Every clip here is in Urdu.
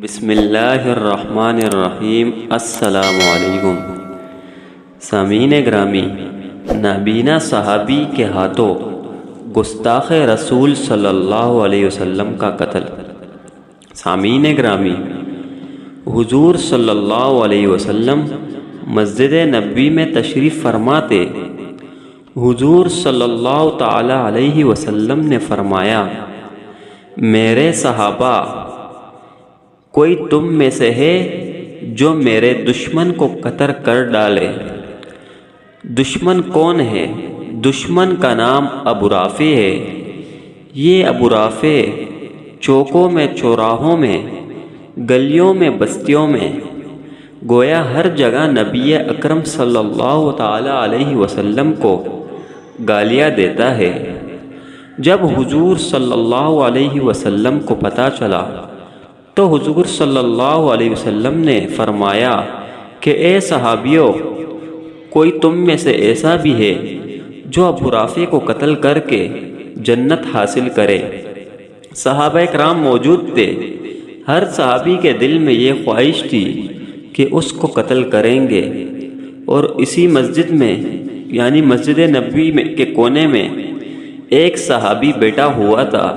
بسم اللہ الرحمن الرحیم۔ السلام علیکم۔ سامعین گرامی، نابینا صحابی کے ہاتھوں گستاخ رسول صلی اللہ علیہ وسلم کا قتل۔ سامعین گرامی، حضور صلی اللہ علیہ وسلم مسجد نبوی میں تشریف فرماتے حضور صلی اللہ تعالی علیہ وسلم نے فرمایا، میرے صحابہ، کوئی تم میں سے ہے جو میرے دشمن کو قتل کر ڈالے؟ دشمن کون ہے؟ دشمن کا نام ابو رافع ہے۔ یہ ابو رافع چوکوں میں، چوراہوں میں، گلیوں میں، بستیوں میں، گویا ہر جگہ نبی اکرم صلی اللہ تعالی علیہ وسلم کو گالیاں دیتا ہے۔ جب حضور صلی اللہ علیہ وسلم کو پتہ چلا تو حضور صلی اللہ علیہ وسلم نے فرمایا کہ اے صحابیوں، کوئی تم میں سے ایسا بھی ہے جو ابو رافع کو قتل کر کے جنت حاصل کرے؟ صحابہ کرام موجود تھے۔ ہر صحابی کے دل میں یہ خواہش تھی کہ اس کو قتل کریں گے، اور اسی مسجد میں یعنی مسجد نبوی کے کونے میں ایک صحابی بیٹھا ہوا تھا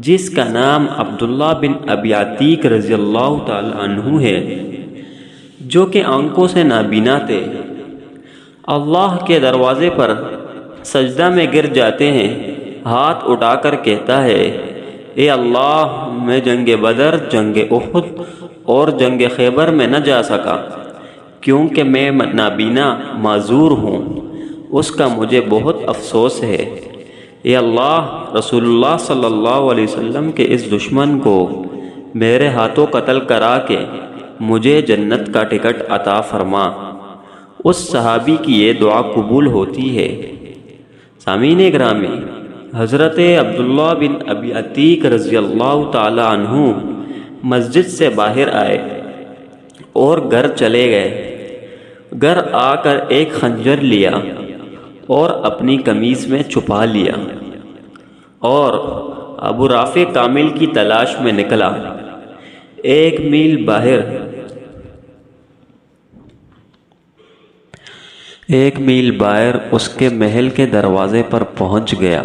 جس کا نام عبداللہ بن ابی عتیق رضی اللہ تعالی عنہ ہے، جو کہ آنکھوں سے نابینا تھے۔ اللہ کے دروازے پر سجدہ میں گر جاتے ہیں، ہاتھ اٹھا کر کہتا ہے، اے اللہ، میں جنگ بدر، جنگ احد اور جنگ خیبر میں نہ جا سکا کیونکہ میں نابینا معذور ہوں، اس کا مجھے بہت افسوس ہے۔ اے اللہ، رسول اللہ صلی اللہ علیہ وسلم کے اس دشمن کو میرے ہاتھوں قتل کرا کے مجھے جنت کا ٹکٹ عطا فرما۔ اس صحابی کی یہ دعا قبول ہوتی ہے۔ سامعین گرامی، حضرت عبداللہ بن ابی عتیق رضی اللہ تعالی عنہ مسجد سے باہر آئے اور گھر چلے گئے۔ گھر آ کر ایک خنجر لیا اور اپنی قمیض میں چھپا لیا اور ابو رافع کامل کی تلاش میں نکلا۔ ایک میل باہر اس کے محل کے دروازے پر پہنچ گیا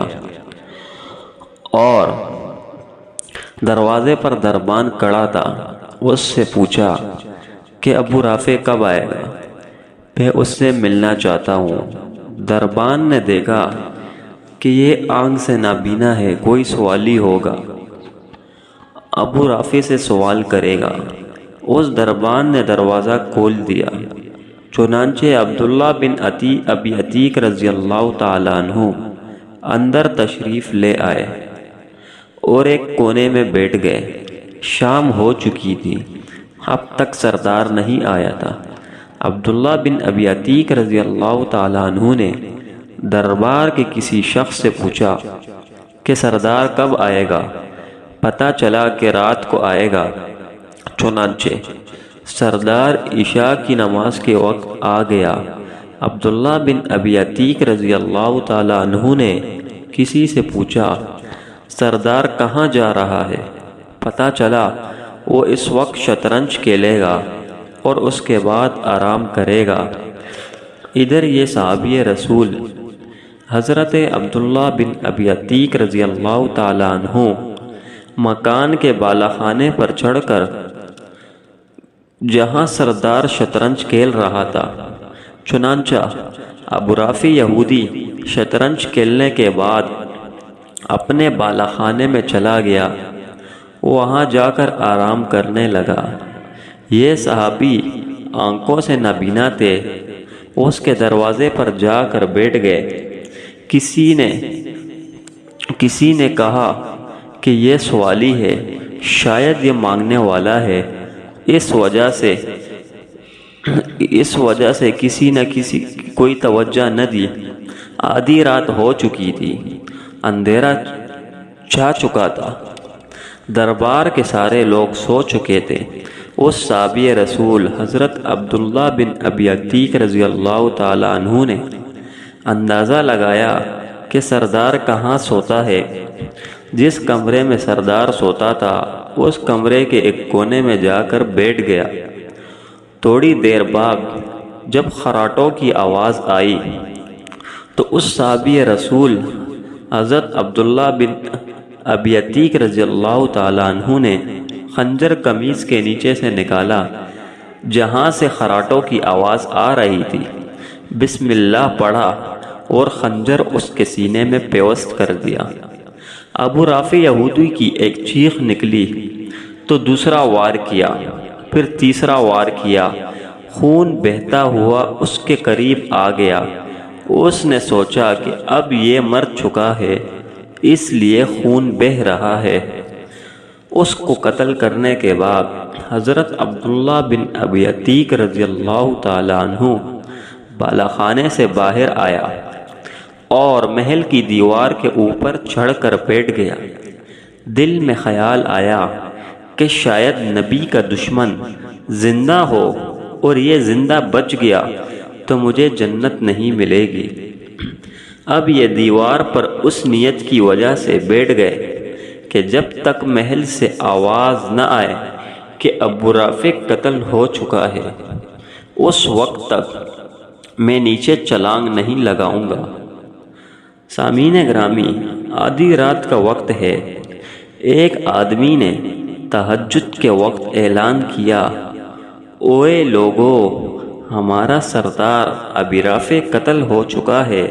اور دروازے پر دربان کھڑا تھا۔ اس سے پوچھا کہ ابو رافع کب آئے گا؟ میں اس سے ملنا چاہتا ہوں۔ دربان نے دیکھا کہ یہ آنکھ سے نابینا ہے، کوئی سوالی ہوگا، ابو رافع سے سوال کرے گا۔ اس دربان نے دروازہ کھول دیا۔ چنانچہ عبداللہ بن ابی عتیق رضی اللہ تعالی عنہ اندر تشریف لے آئے اور ایک کونے میں بیٹھ گئے۔ شام ہو چکی تھی، اب تک سردار نہیں آیا تھا۔ عبداللہ بن ابی عتیق رضی اللہ تعالی عنہ نے دربار کے کسی شخص سے پوچھا کہ سردار کب آئے گا؟ پتہ چلا کہ رات کو آئے گا۔ چنانچہ سردار عشاء کی نماز کے وقت آ گیا۔ عبداللہ بن ابی عتیق رضی اللہ تعالی عنہ نے کسی سے پوچھا، سردار کہاں جا رہا ہے؟ پتہ چلا وہ اس وقت شطرنج کھیلے گا اور اس کے بعد آرام کرے گا۔ ادھر یہ صحابی رسول حضرت عبداللہ بن ابی عتیق رضی اللہ تعالی عنہ مکان کے بالا خانے پر چڑھ کر جہاں سردار شطرنج کھیل رہا تھا، چنانچہ ابو رافع یہودی شطرنج کھیلنے کے بعد اپنے بالا خانے میں چلا گیا، وہاں جا کر آرام کرنے لگا۔ یہ صحابی آنکھوں سے نابینا تھے، اس کے دروازے پر جا کر بیٹھ گئے۔ کسی نے کہا کہ یہ سوالی ہے، شاید یہ مانگنے والا ہے۔ اس وجہ سے کسی نہ کسی کوئی توجہ نہ دی۔ آدھی رات ہو چکی تھی، اندھیرا چھا چکا تھا، دربار کے سارے لوگ سو چکے تھے۔ اس صحابی رسول حضرت عبداللہ بن ابی عتیق رضی اللہ تعالی عنہ نے اندازہ لگایا کہ سردار کہاں سوتا ہے۔ جس کمرے میں سردار سوتا تھا اس کمرے کے ایک کونے میں جا کر بیٹھ گیا۔ تھوڑی دیر بعد جب خراٹوں کی آواز آئی تو اس صحابی رسول حضرت عبداللہ بن ابی عتیق رضی اللہ تعالیٰ عنہ نے خنجر قمیص کے نیچے سے نکالا جہاں سے خراٹوں کی آواز آ رہی تھی، بسم اللہ پڑھا اور خنجر اس کے سینے میں پیوست کر دیا۔ ابو رافع یہودی کی ایک چیخ نکلی تو دوسرا وار کیا، پھر تیسرا وار کیا، خون بہتا ہوا اس کے قریب آ گیا۔ اس نے سوچا کہ اب یہ مر چکا ہے، اس لیے خون بہہ رہا ہے۔ اس کو قتل کرنے کے بعد حضرت عبداللہ بن ابی عتیق رضی اللہ تعالیٰ عنہ بالا خانے سے باہر آیا اور محل کی دیوار کے اوپر چڑھ کر بیٹھ گیا۔ دل میں خیال آیا کہ شاید نبی کا دشمن زندہ ہو اور یہ زندہ بچ گیا تو مجھے جنت نہیں ملے گی۔ اب یہ دیوار پر اس نیت کی وجہ سے بیٹھ گئے کہ جب تک محل سے آواز نہ آئے کہ ابو رافع قتل ہو چکا ہے، اس وقت تک میں نیچے چھلانگ نہیں لگاؤں گا۔ سامعین گرامی، آدھی رات کا وقت ہے۔ ایک آدمی نے تہجد کے وقت اعلان کیا، اوے لوگو، ہمارا سردار ابی رافع قتل ہو چکا ہے،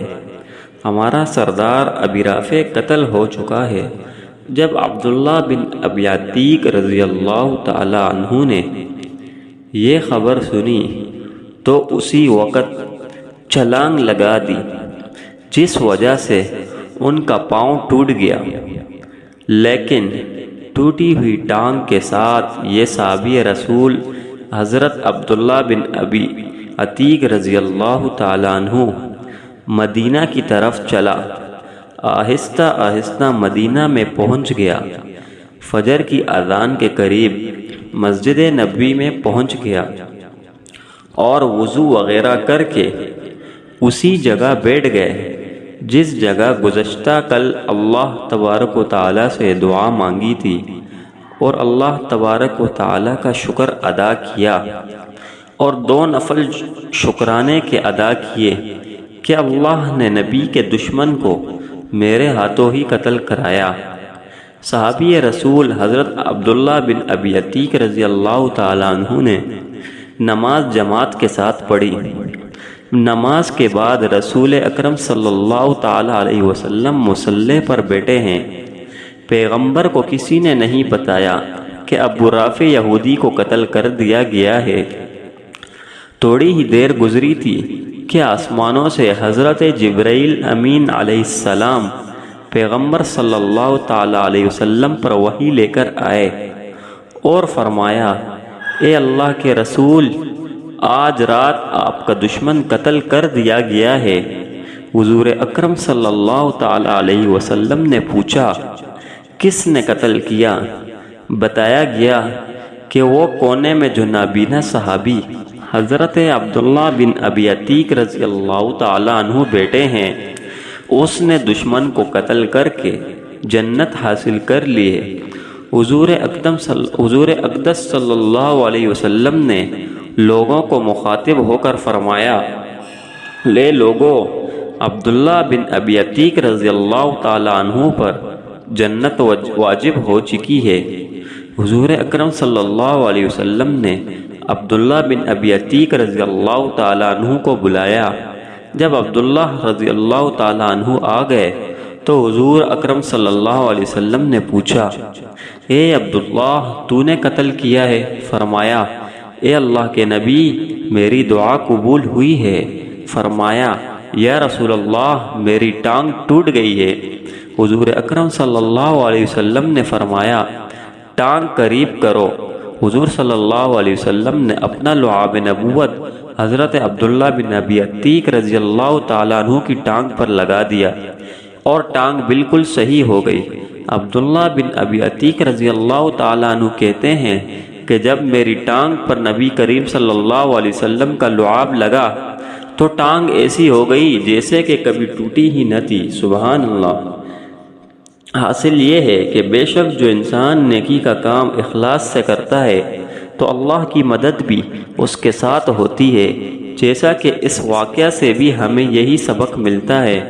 ہمارا سردار ابی رافع قتل ہو چکا ہے۔ جب عبداللہ بن ابی عتیق رضی اللہ تعالی عنہ نے یہ خبر سنی تو اسی وقت چھلانگ لگا دی، جس وجہ سے ان کا پاؤں ٹوٹ گیا۔ لیکن ٹوٹی ہوئی ٹانگ کے ساتھ یہ صحابی رسول حضرت عبداللہ بن ابی عتیق رضی اللہ تعالیٰ عنہ مدینہ کی طرف چلا۔ آہستہ آہستہ مدینہ میں پہنچ گیا۔ فجر کی اذان کے قریب مسجد نبوی میں پہنچ گیا اور وضو وغیرہ کر کے اسی جگہ بیٹھ گئے جس جگہ گزشتہ کل اللہ تبارک و تعالیٰ سے دعا مانگی تھی، اور اللہ تبارک و تعالیٰ کا شکر ادا کیا اور 2 نفل شکرانے کے ادا کیے کہ اللہ نے نبی کے دشمن کو میرے ہاتھوں ہی قتل کرایا۔ صحابی رسول حضرت عبداللہ بن ابی عتیق رضی اللہ تعالیٰ عنہ نے نماز جماعت کے ساتھ پڑھی۔ نماز کے بعد رسول اکرم صلی اللہ تعالیٰ علیہ وسلم مصلی پر بیٹھے ہیں۔ پیغمبر کو کسی نے نہیں بتایا کہ ابو رافع یہودی کو قتل کر دیا گیا ہے۔ تھوڑی ہی دیر گزری تھی کہ آسمانوں سے حضرت جبرائیل امین علیہ السلام پیغمبر صلی اللہ تعالیٰ علیہ وسلم پر وحی لے کر آئے اور فرمایا، اے اللہ کے رسول، آج رات آپ کا دشمن قتل کر دیا گیا ہے۔ حضور اکرم صلی اللہ تعالیٰ علیہ وسلم نے پوچھا، کس نے قتل کیا؟ بتایا گیا کہ وہ کونے میں جو نابینا صحابی حضرت عبداللہ بن ابی عتیق رضی اللہ تعالیٰ عنہ بیٹے ہیں، اس نے دشمن کو قتل کر کے جنت حاصل کر لی ہے۔ حضور اقدس صلی اللہ علیہ وسلم نے لوگوں کو مخاطب ہو کر فرمایا، لے لوگو، عبداللہ بن ابی عتیق رضی اللہ تعالیٰ عنہ پر جنت واجب ہو چکی ہے۔ حضور اکرم صلی اللہ علیہ وسلم نے عبداللہ بن ابی عتیق رضی اللہ تعالیٰ عنہ کو بلایا۔ جب عبداللہ رضی اللہ تعالیٰ عنہ آ گئے تو حضور اکرم صلی اللہ علیہ وسلم نے پوچھا، اے عبداللہ، تو نے قتل کیا ہے؟ فرمایا، اے اللہ کے نبی، میری دعا قبول ہوئی ہے۔ فرمایا، یا رسول اللہ، میری ٹانگ ٹوٹ گئی ہے۔ حضور اکرم صلی اللہ علیہ وسلم نے فرمایا، ٹانگ قریب کرو۔ حضور صلی اللہ علیہ وسلم نے اپنا لعاب نبوت حضرت عبداللہ بن ابی عتیق رضی اللہ تعالیٰ عنہ کی ٹانگ پر لگا دیا اور ٹانگ بالکل صحیح ہو گئی۔ عبداللہ بن ابی عتیق رضی اللہ تعالیٰ عنہ کہتے ہیں کہ جب میری ٹانگ پر نبی کریم صلی اللہ علیہ وسلم کا لعاب لگا تو ٹانگ ایسی ہو گئی جیسے کہ کبھی ٹوٹی ہی نہ تھی۔ سبحان اللہ۔ حاصل یہ ہے کہ بے شک جو انسان نیکی کا کام اخلاص سے کرتا ہے تو اللہ کی مدد بھی اس کے ساتھ ہوتی ہے، جیسا کہ اس واقعہ سے بھی ہمیں یہی سبق ملتا ہے